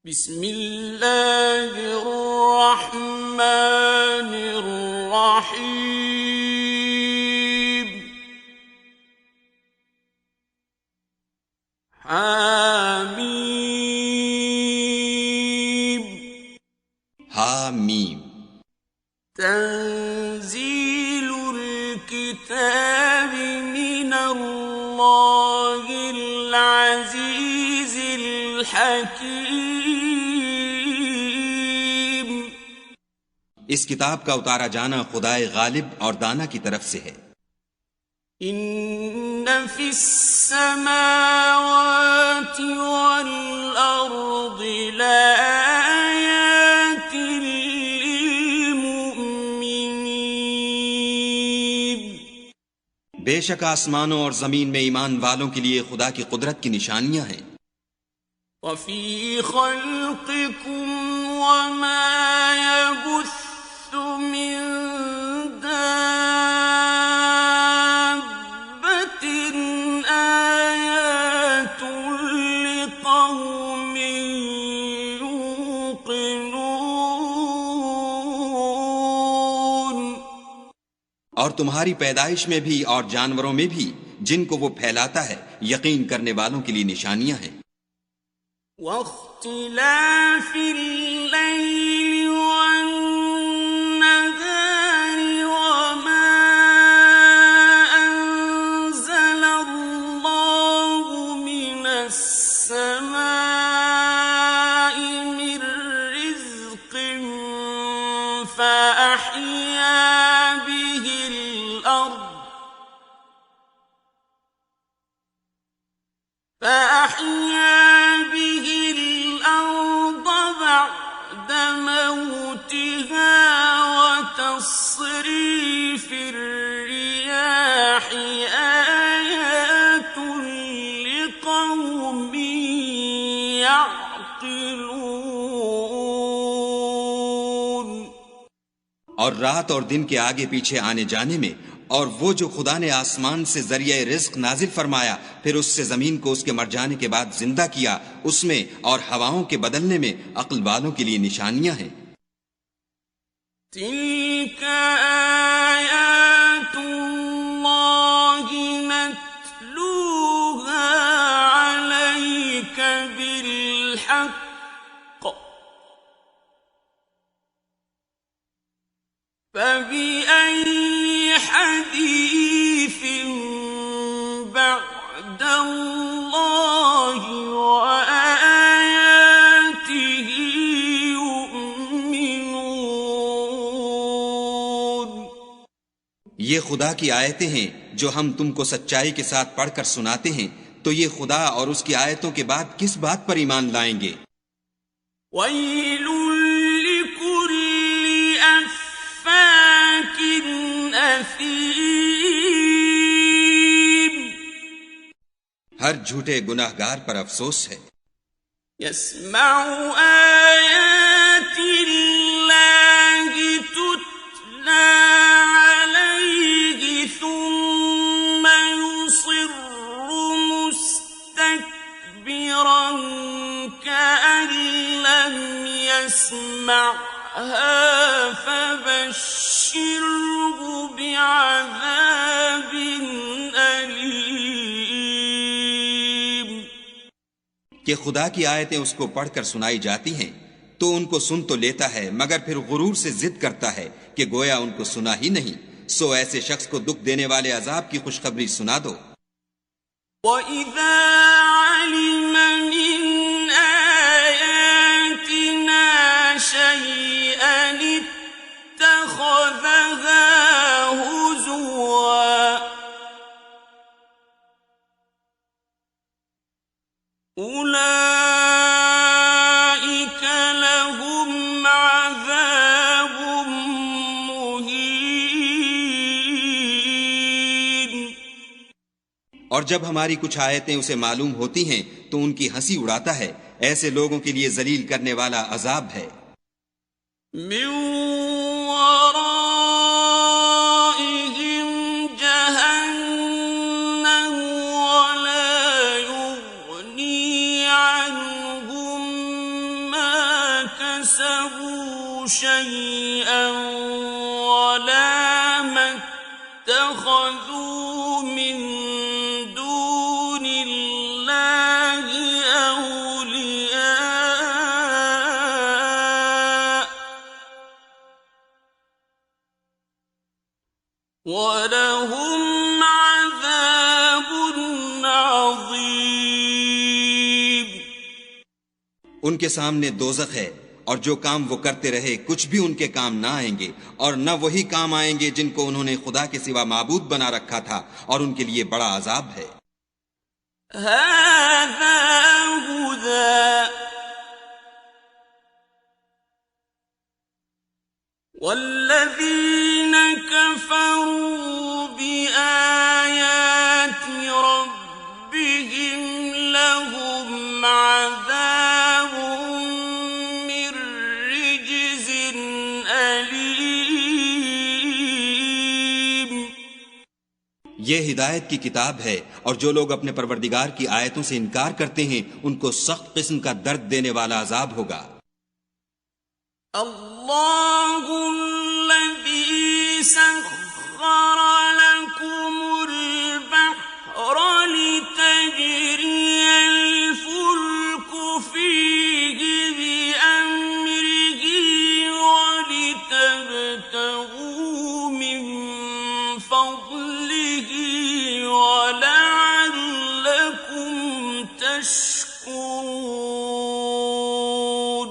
بسم اللہ الرحمن الرحیم حامیم حامیم تنزیل الکتاب من اللہ العزیز الحکیم اس کتاب کا اتارا جانا خدائے غالب اور دانا کی طرف سے ہے۔ ان فی السماوات والارض لآیات للمؤمنین، بے شک آسمانوں اور زمین میں ایمان والوں کے لیے خدا کی قدرت کی نشانیاں ہیں۔ وفی خلقکم وما یبث من دابة آیات لقوم یوقنون، اور تمہاری پیدائش میں بھی اور جانوروں میں بھی جن کو وہ پھیلاتا ہے یقین کرنے والوں کے لیے نشانیاں ہیں۔ واختلاف اللیل والنہار وما انزل اللہ من السماء من رزق فأحیا به الأرض بعد موتها وتصريف الرياح آيات لقوم يعقلون۔ اور رات اور دن کے آگے پیچھے آنے جانے میں، اور وہ جو خدا نے آسمان سے ذریعہ رزق نازل فرمایا پھر اس سے زمین کو اس کے مر جانے کے بعد زندہ کیا، اس میں اور ہواؤں کے بدلنے میں عقل والوں کے لیے نشانیاں ہیں۔ تلك آیات اللہ نتلوها علیک بالحق فبأي حديث بعد الله وآياته يؤمنون۔ یہ خدا کی آیتیں ہیں جو ہم تم کو سچائی کے ساتھ پڑھ کر سناتے ہیں، تو یہ خدا اور اس کی آیتوں کے بعد کس بات پر ایمان لائیں گے؟ وَيْلٌ لِكُلِّ أَفَّاكٍ أَثِيمٍ، ہر جھوٹے گناہ گار پر افسوس ہے۔ يَسْمَعُ آيَاتِ اللَّهِ تُتْلَى عَلَيْهِ ثُمَّ يُصِرُّ مُسْتَكْبِرًا كَأَن لَّمْ يَسْمَعْهَا فَبَشِّرْهُ بِعَذَابٍ أَلِيمٍ۔ کہ خدا کی آیتیں اس کو پڑھ کر سنائی جاتی ہیں تو ان کو سن تو لیتا ہے مگر پھر غرور سے ضد کرتا ہے کہ گویا ان کو سنا ہی نہیں، سو ایسے شخص کو دکھ دینے والے عذاب کی خوشخبری سنا دو۔ وَإِذَا عَلِمَ مِنْ آيَاتِنَا شَيْئًا اتَّخَذَهَا هُزُوًا أُولَئِكَ لَهُمْ عَذَابٌ مُهِينٌ۔ اور جب ہماری کچھ آیتیں اسے معلوم ہوتی ہیں تو ان کی ہنسی اڑاتا ہے، ایسے لوگوں کے لیے ذلیل کرنے والا عذاب ہے۔ من ورائهم جهنم ولا يغني عنهم اكتسبوا شيئا ولا ما اتخذوا من دون الله أولياء وَلَهُمْ عَذَابٌ عَظِيمٌ۔ ان کے سامنے دوزخ ہے، اور جو کام وہ کرتے رہے کچھ بھی ان کے کام نہ آئیں گے، اور نہ وہی کام آئیں گے جن کو انہوں نے خدا کے سوا معبود بنا رکھا تھا، اور ان کے لیے بڑا عذاب ہے۔ هَذَا هُدًى وَالَّذِينَ كَفَرُوا بِآيَاتِ رَبِّهِمْ لَهُمْ عَذَابٌ مِّن رِّجْزٍ أَلِيمٌ۔ یہ ہدایت کی کتاب ہے، اور جو لوگ اپنے پروردگار کی آیتوں سے انکار کرتے ہیں ان کو سخت قسم کا درد دینے والا عذاب ہوگا۔ اللہ الذی سخر لکم البحر لتجری الفلک فیہ بأمرہ ولتبتغوا من فضلہ ولعلکم تشکرون۔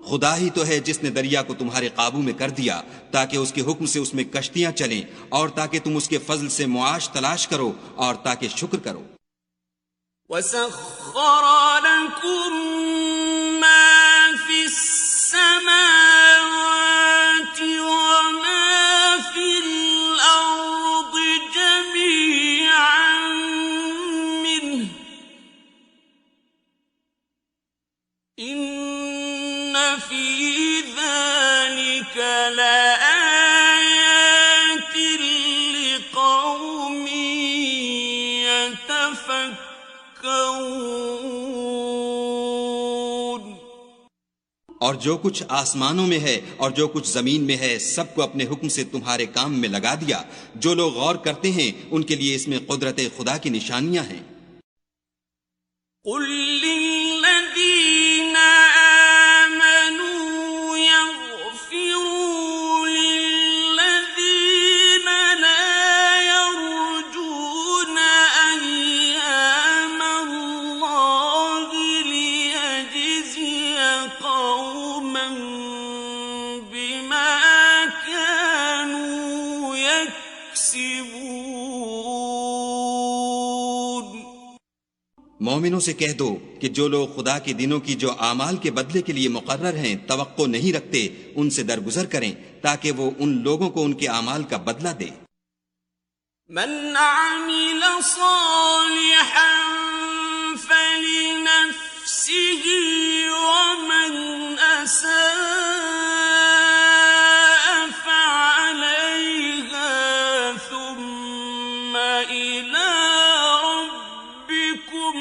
خدا ہی تو ہے جس نے دریا کو تمہارے قابو میں کر دیا تاکہ اس کے حکم سے اس میں کشتیاں چلیں، اور تاکہ تم اس کے فضل سے معاش تلاش کرو اور تاکہ شکر کرو۔ وَسَخَّرَ لَكُم مَّا فِي السَّمَاوَاتِ وَمَا فِي الْأَرْضِ جَمِيعًا مِّنْهُ إِنَّ فِي ذَلِكَ لَآيَاتٍ لِقَوْمٍ يَتَفَكَّرُونَ۔ اور جو کچھ آسمانوں میں ہے اور جو کچھ زمین میں ہے سب کو اپنے حکم سے تمہارے کام میں لگا دیا۔ جو لوگ غور کرتے ہیں ان کے لیے اس میں قدرت خدا کی نشانیاں ہیں۔ قُل لِّلَّذِينَ آمَنُوا يَغْفِرُوا لِلَّذِينَ لَا يَرْجُونَ أَيَّامَ اللَّهِ لِيَجْزِيَ قَوْمًا بِمَا كَانُوا يَكْسِبُونَ۔ مومنوں سے کہہ دو کہ جو لوگ خدا کے دنوں کی جو اعمال کے بدلے کے لیے مقرر ہیں توقع نہیں رکھتے ان سے درگزر کریں تاکہ وہ ان لوگوں کو ان کے اعمال کا بدلہ دے۔ من عمل صالحا فلنفسه ومن أساء فعليها ثم إلى ربكم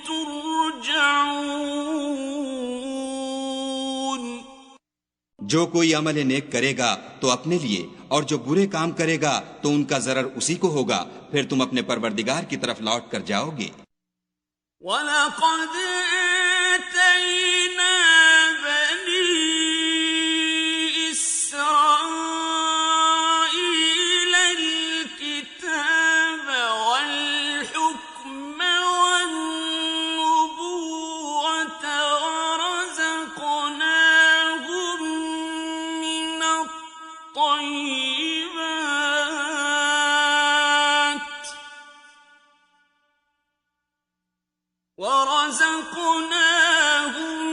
ترجعون۔ جو کوئی عمل نیک کرے گا تو اپنے لیے، اور جو برے کام کرے گا تو ان کا ضرر اسی کو ہوگا، پھر تم اپنے پروردگار کی طرف لوٹ کر جاؤ گے۔ وَلَقَدْ آتَيْنَا بَنِي إِسْرَائِيلَ الْكِتَابَ وَالْحُكْمَ وَالنُّبُوَّةَ وَرَزَقْنَاهُم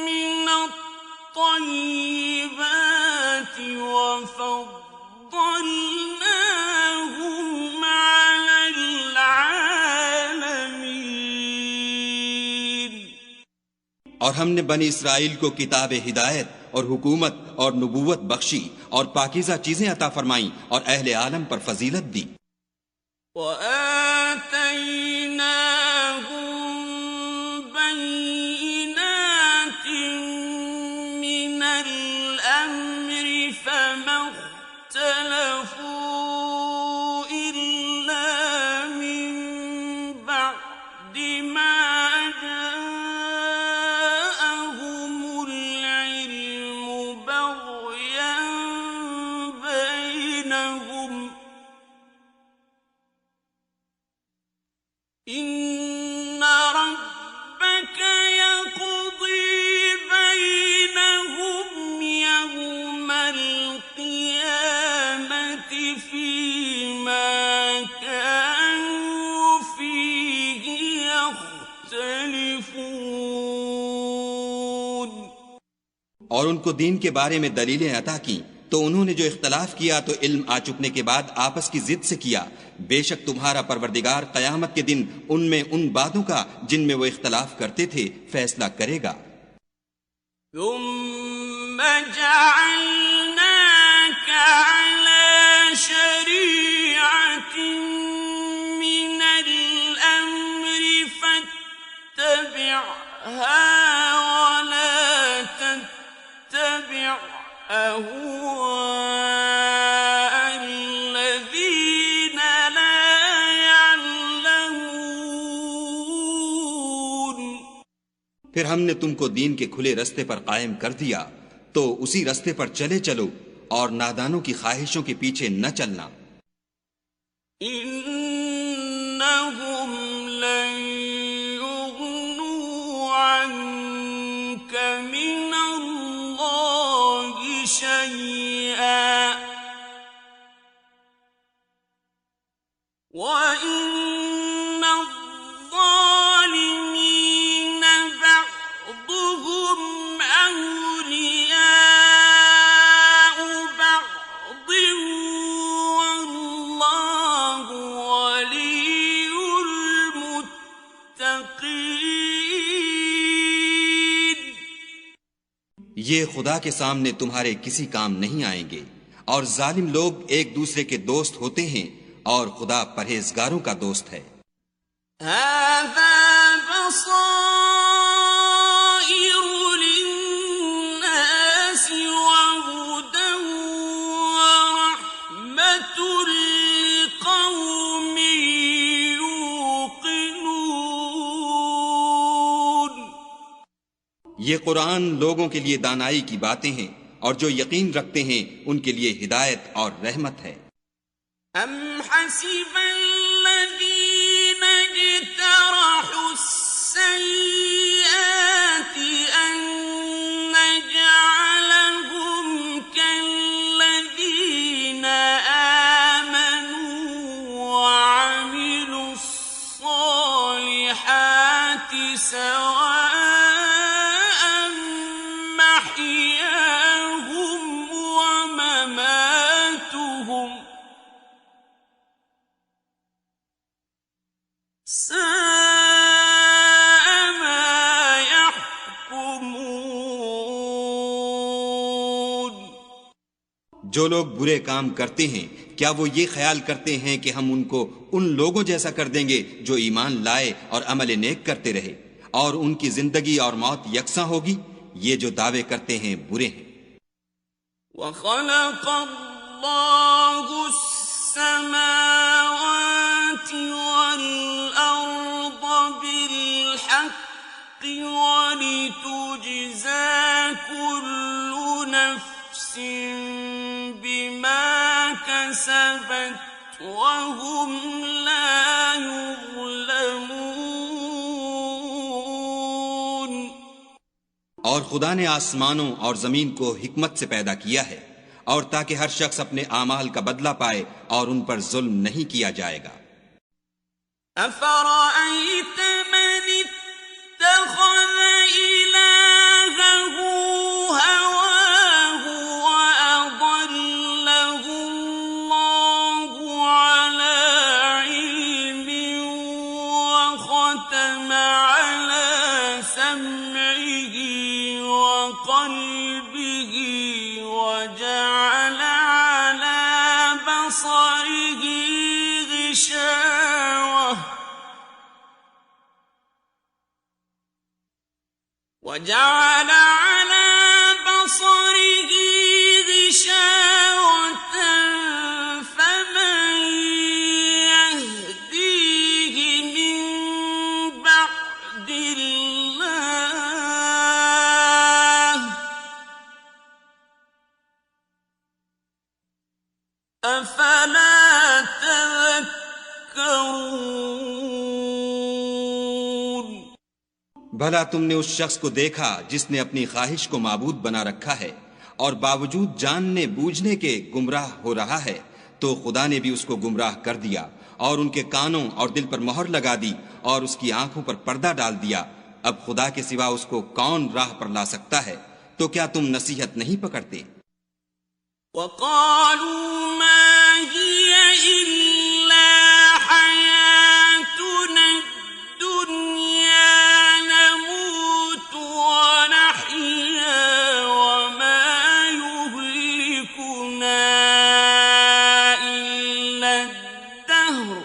مِّنَ الطَّيِّبَاتِ وَفَضَّلْنَاهُمْ عَلَى الْعَالَمِينَ۔ اور ہم نے بنی اسرائیل کو کتاب ہدایت اور حکومت اور نبوت بخشی اور پاکیزہ چیزیں عطا فرمائیں اور اہل عالم پر فضیلت دی۔ وَآتَيْنَاهُمْ بَيِّنَاتٍ اخْتَلَفُوا إِلَّا مِن بَعْدِ مَا جَاءَهُمُ الْعِلْمُ بَغْيًا بَيْنَهُمْ ۚ إِنَّ رَبَّكَ يَقْضِي بَيْنَهُمْ يَوْمَ الْقِيَامَةِ فِيمَا كَانُوا فِيهِ يَخْتَلِفُونَ۔ اور ان کو دین کے بارے میں دلیلیں عطا کی تو انہوں نے جو اختلاف کیا تو علم آ چکنے کے بعد آپس کی ضد سے کیا۔ بے شک تمہارا پروردگار قیامت کے دن ان میں ان باتوں کا جن میں وہ اختلاف کرتے تھے فیصلہ کرے گا۔ ثُمَّ جَعَلْنَاكَ عَلَىٰ شَرِيعَةٍ مِّنَ الْأَمْرِ فَاتَّبِعْهَا وَلَا تَتَّبِعْ أَهْوَاءَ الَّذِينَ لَا يَعْلَمُونَ۔ پھر ہم نے تم کو دین کے کھلے رستے پر قائم کر دیا تو اسی رستے پر چلے چلو اور نادانوں کی خواہشوں کے پیچھے نہ چلنا۔ إِنَّهُمْ لَن يُغْنُوا عَنكَ مِنَ اللَّهِ شَيْئًا وَإِنَّ الظَّالِمِينَ بَعْضُهُمْ أَوْلِيَاءُ بَعْضٍ وَاللَّهُ وَلِيُّ الْمُتَّقِينَ۔ یہ خدا کے سامنے تمہارے کسی کام نہیں آئیں گے، اور ظالم لوگ ایک دوسرے کے دوست ہوتے ہیں اور خدا پرہیزگاروں کا دوست ہے۔ هَذَا بَصَائِرُ لِلنَّاسِ وَهُدًى وَرَحْمَةٌ لِّقَوْمٍ يُوقِنُونَ۔ یہ قرآن لوگوں کے لیے دانائی کی باتیں ہیں، اور جو یقین رکھتے ہیں ان کے لیے ہدایت اور رحمت ہے۔ أَمْ حَسِبَ الَّذِينَ اجْتَرَحُوا السَّيِّئَاتِ أَن نَّجْعَلَهُمْ كَالَّذِينَ آمَنُوا وَعَمِلُوا الصَّالِحَاتِ سَوَاءً مَّحْيَاهُمْ وَمَمَاتُهُمْ ۚ سَاءَ مَا يَحْكُمُونَ۔ جو لوگ برے کام کرتے ہیں کیا وہ یہ خیال کرتے ہیں کہ ہم ان کو ان لوگوں جیسا کر دیں گے جو ایمان لائے اور عمل نیک کرتے رہے اور ان کی زندگی اور موت یکساں ہوگی؟ یہ جو دعوے کرتے ہیں برے ہیں۔ وَخَلَقَ اللَّهُ السَّمَاوَاتِ وَالْأَرْضَ بِالْحَقِّ وَلِتُجْزَىٰ كُلُّ نَفْسٍ بِمَا كَسَبَتْ وَهُمْ لَا يُظْلَمُونَ۔ اور خدا نے آسمانوں اور زمین کو حکمت سے پیدا کیا ہے، اور تاکہ ہر شخص اپنے اعمال کا بدلہ پائے اور ان پر ظلم نہیں کیا جائے گا۔ أَفَرَأَيْتَ مَنِ اتَّخَذَ إِلَٰهَهُ هَوَاهُ وَأَضَلَّهُ اللَّهُ عَلَىٰ عِلْمٍ وَخَتَمَ عَلَىٰ سَمْعِهِ وَقَلْبِهِ وَجَعَلَ عَلَىٰ بَصَرِهِ غِشَاوَةً فَمَن بھلا تم نے اس شخص کو دیکھا جس نے اپنی خواہش کو معبود بنا رکھا ہے اور باوجود جاننے بوجھنے کے گمراہ ہو رہا ہے، تو خدا نے بھی اس کو گمراہ کر دیا اور ان کے کانوں اور دل پر مہر لگا دی اور اس کی آنکھوں پر پردہ ڈال دیا۔ اب خدا کے سوا اس کو کون راہ پر لا سکتا ہے؟ تو کیا تم نصیحت نہیں پکڑتے؟ وَقَالُوا مَا هِيَ إِلَّا حَيَاتُنَا الدُّنْيَا نَمُوتُ وَنَحْيَا وَمَا يُهْلِكُنَا إِلَّا الدَّهْرُ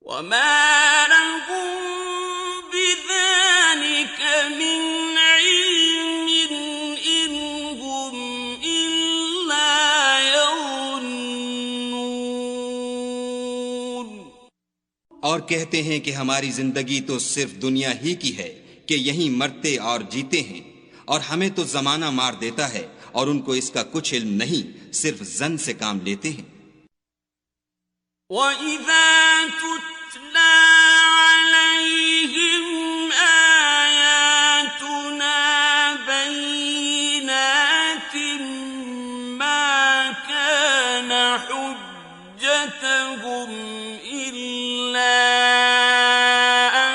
وَمَا لَهُم بِذَلِكَ مِنْ عِلْمٍ إِنْ هُمْ إِلَّا يَظُنُّونَ۔ اور کہتے ہیں کہ ہماری زندگی تو صرف دنیا ہی کی ہے کہ یہیں مرتے اور جیتے ہیں، اور ہمیں تو زمانہ مار دیتا ہے اور ان کو اس کا کچھ علم نہیں، صرف ظن سے کام لیتے ہیں۔ وَإِذَا تُتْلَى عَلَيْهِمْ آيَاتُنَا بَيِّنَاتٍ مَا كَانَ حُجَّتَهُمْ إِلَّا أَن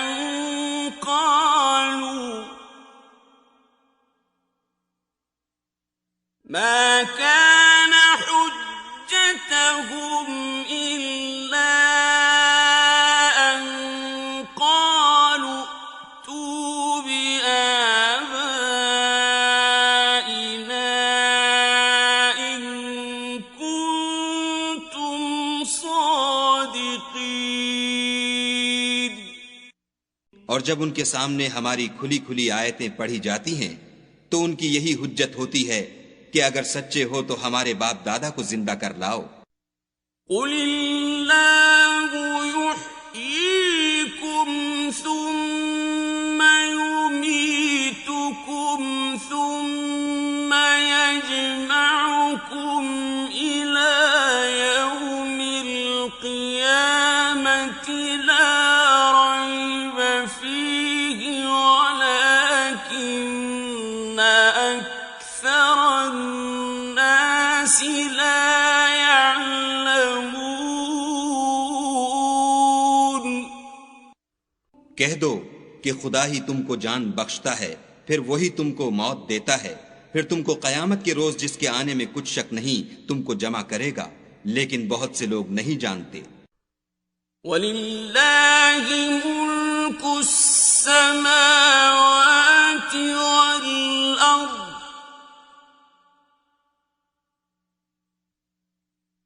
قَالُوا ائْتُوا بِآبَائِنَا إِن كُنتُمْ صَادِقِينَ۔ اور جب ان کے سامنے ہماری کھلی کھلی آیتیں پڑھی جاتی ہیں تو ان کی یہی حجت ہوتی ہے کہ اگر سچے ہو تو ہمارے باپ دادا کو زندہ کر لاؤ۔ قُلِ اللَّهُ يُحْيِيكُمْ ثُمَّ يُمِيتُكُمْ ثُمَّ يَجْمَعُكُمْ إِلَى يَوْمِ الْقِيَامَةِ لَا رَيْبَ فِيهِ وَلَكِنَّ أَكْثَرَ النَّاسِ لَا يَعْلَمُونَ۔ کہہ دو کہ خدا ہی تم کو جان بخشتا ہے، پھر وہی تم کو موت دیتا ہے، پھر تم کو قیامت کے روز جس کے آنے میں کچھ شک نہیں تم کو جمع کرے گا، لیکن بہت سے لوگ نہیں جانتے۔ وَلِلَّهِ مُلْكُ السَّمَاوَاتِ وَالْأَرْضِ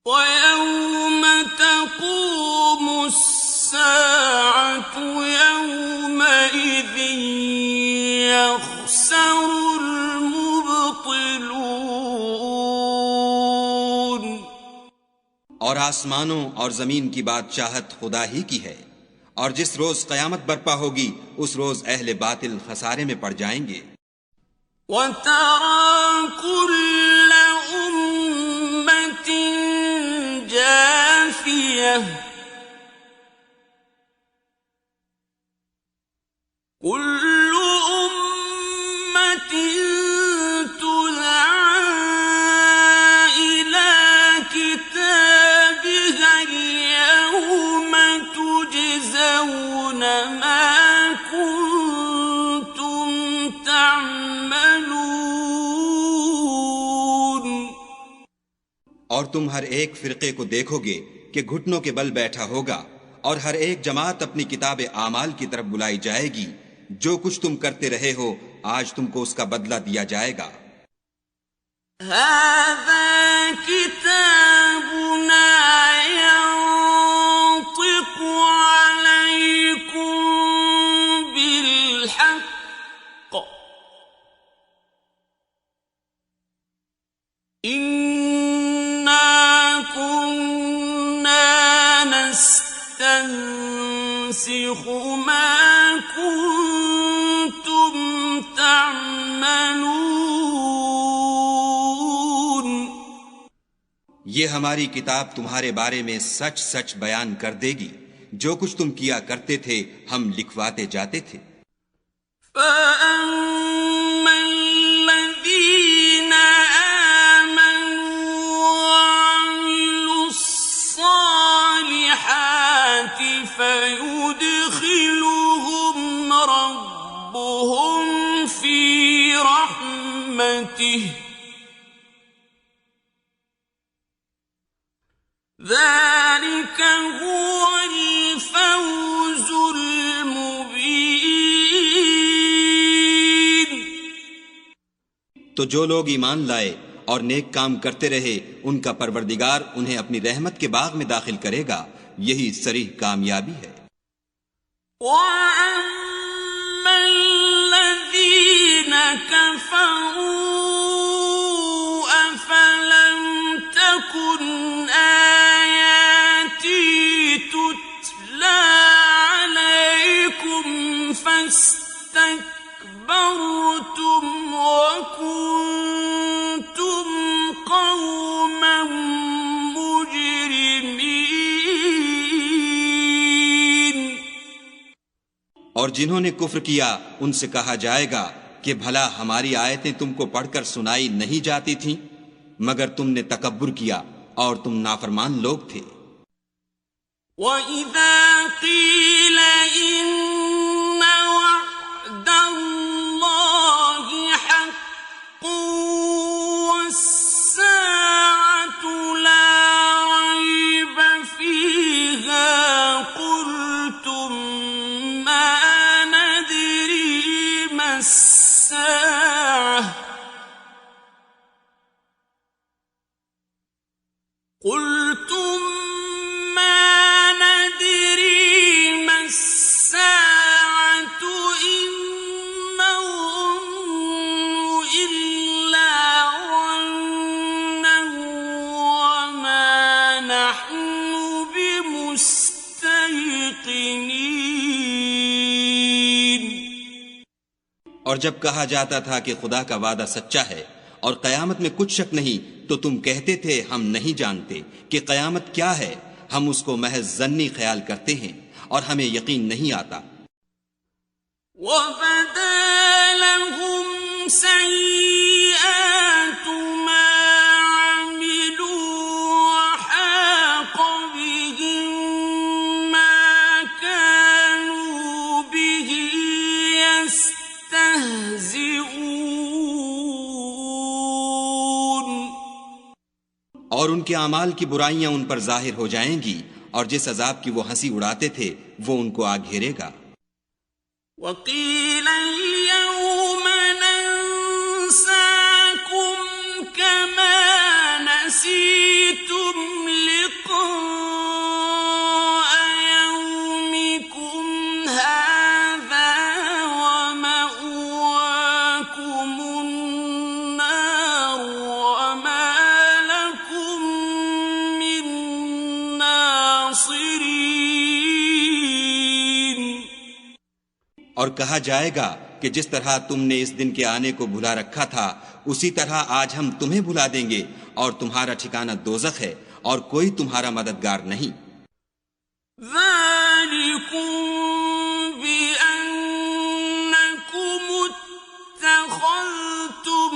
وَيَوْمَ تَقُومُ السَّاعَةُ يَوْمَئِذٍ يَخْسَرُ الْمُبْطِلُونَ۔ اور آسمانوں اور زمین کی بادشاہت خدا ہی کی ہے، اور جس روز قیامت برپا ہوگی اس روز اہل باطل خسارے میں پڑ جائیں گے۔ وَتَرَى كُلَّ أُمَّةٍ جَاثِيَةً كُلُّ أُمَّةٍ تُدْعَىٰ إِلَىٰ كِتَابِهَا الْيَوْمَ تُجْزَوْنَ مَا كُنتُمْ تَعْمَلُونَ۔ اور تم ہر ایک فرقے کو دیکھو گے کہ گھٹنوں کے بل بیٹھا ہوگا، اور ہر ایک جماعت اپنی کتاب اعمال کی طرف بلائی جائے گی، جو کچھ تم کرتے رہے ہو آج تم کو اس کا بدلہ دیا جائے گا۔ هَذَا كِتَابُنَا يَنطِقُ عَلَيْكُم بِالْحَقِّ إِنَّا كُنَّا نَسْتَنسِخُ مَا كُنتُمْ تَعْمَلُونَ۔ یہ ہماری کتاب تمہارے بارے میں سچ سچ بیان کر دے گی جو کچھ تم کیا کرتے تھے ہم لکھواتے جاتے تھے. فَأَمَّا الَّذِينَ آمَنُوا وَعَمِلُوا الصَّالِحَاتِ فَيُدْخِلُهُمْ رَبُّهُمْ فِي رَحْمَتِهِ ذَلِكَ هُوَ الْفَوْزُ الْمُبِينُ. تو جو لوگ ایمان لائے اور نیک کام کرتے رہے ان کا پروردگار انہیں اپنی رحمت کے باغ میں داخل کرے گا، یہی صریح کامیابی ہے. وَأَمَّا الَّذِينَ كَفَرُوا أَفَلَمْ تَكُنْ آيَاتِي تُتْلَى عَلَيْكُمْ فَاسْتَكْبَرْتُمْ وَكُنْتُمْ قَوْمًا مُجْرِمِينَ. اور جنہوں نے کفر کیا ان سے کہا جائے گا کہ بھلا ہماری آیتیں تم کو پڑھ کر سنائی نہیں جاتی تھیں، مگر تم نے تکبر کیا اور تم نافرمان لوگ تھے. وَإِذَا قِيلَ إِنَّ وَعْدَ اللَّهِ حَقٌّ وَالسَّاعَةُ لَا رَيْبَ فِيهَا قُلْتُم مَّا نَدْرِي مَا السَّاعَةُ إِن نَّظُنُّ إِلَّا ظَنًّا وَمَا نَحْنُ بِمُسْتَيْقِنِينَ. اور جب کہا جاتا تھا کہ خدا کا وعدہ سچا ہے اور قیامت میں کچھ شک نہیں تو تم کہتے تھے ہم نہیں جانتے کہ قیامت کیا ہے، ہم اس کو محض ظنی خیال کرتے ہیں اور ہمیں یقین نہیں آتا. وَبَدَا لَهُمْ سَيِّئَاتُ مَا عَمِلُوا وَحَاقَ بِهِم مَّا كَانُوا بِهِ يَسْتَهْزِئُونَ. اور ان کے اعمال کی برائیاں ان پر ظاہر ہو جائیں گی، اور جس عذاب کی وہ ہنسی اڑاتے تھے وہ ان کو آ گھیرے گا. وَقِيلَ الْيَوْمَ نَنسَاكُمْ كَمَا نَسِيتُمْ لِقَاءَ يَوْمِكُمْ هَٰذَا وَمَأْوَاكُمُ النَّارُ وَمَا لَكُمْ مِن نَّاصِرِينَ. اور کہا جائے گا کہ جس طرح تم نے اس دن کے آنے کو بھلا رکھا تھا اسی طرح آج ہم تمہیں بھلا دیں گے، اور تمہارا ٹھکانہ دوزخ ہے اور کوئی تمہارا مددگار نہیں. ذَلِكُمْ بِأَنَّكُمُ اتَّخَذْتُمْ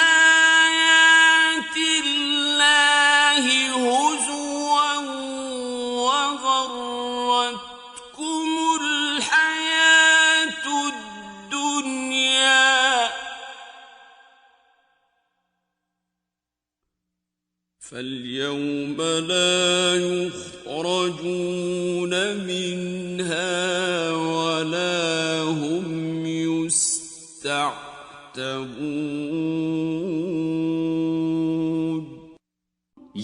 آيَاتِ اللَّهِ هُزُوًا وَغَرَّتْكُمُ الْحَيَاةُ الدُّنْيَا فَالْيَوْمَ لَا يُخْرَجُونَ مِنْهَا وَلَا هُمْ يُسْتَعْتَبُونَ.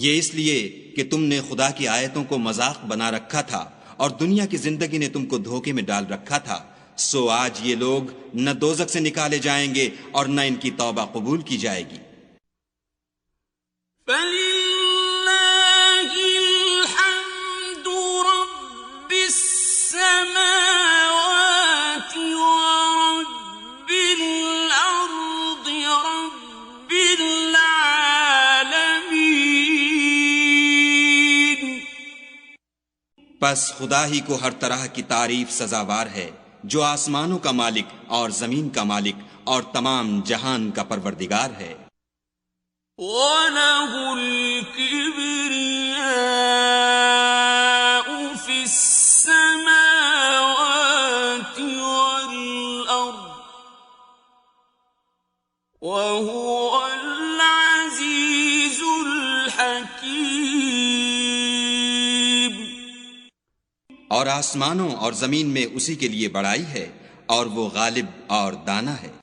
یہ اس لیے کہ تم نے خدا کی آیتوں کو مذاق بنا رکھا تھا اور دنیا کی زندگی نے تم کو دھوکے میں ڈال رکھا تھا، سو آج یہ لوگ نہ دوزخ سے نکالے جائیں گے اور نہ ان کی توبہ قبول کی جائے گی. فَلِلَّهِ الْحَمْدُ رَبِّ السَّمَاوَاتِ وَرَبِّ الْأَرْضِ رَبِّ الْعَالَمِينَ. پس خدا ہی کو ہر طرح کی تعریف سزاوار ہے، جو آسمانوں کا مالک اور زمین کا مالک اور تمام جہان کا پروردگار ہے۔ وَلَهُ الْكِبْرِيَاءُ فِي السَّمَاوَاتِ وَالْأَرْضِ وَهُوَ الْعَزِيزُ الْحَكِيمُ۔ اور آسمانوں اور زمین میں اسی کے لیے بڑائی ہے، اور وہ غالب اور دانا ہے۔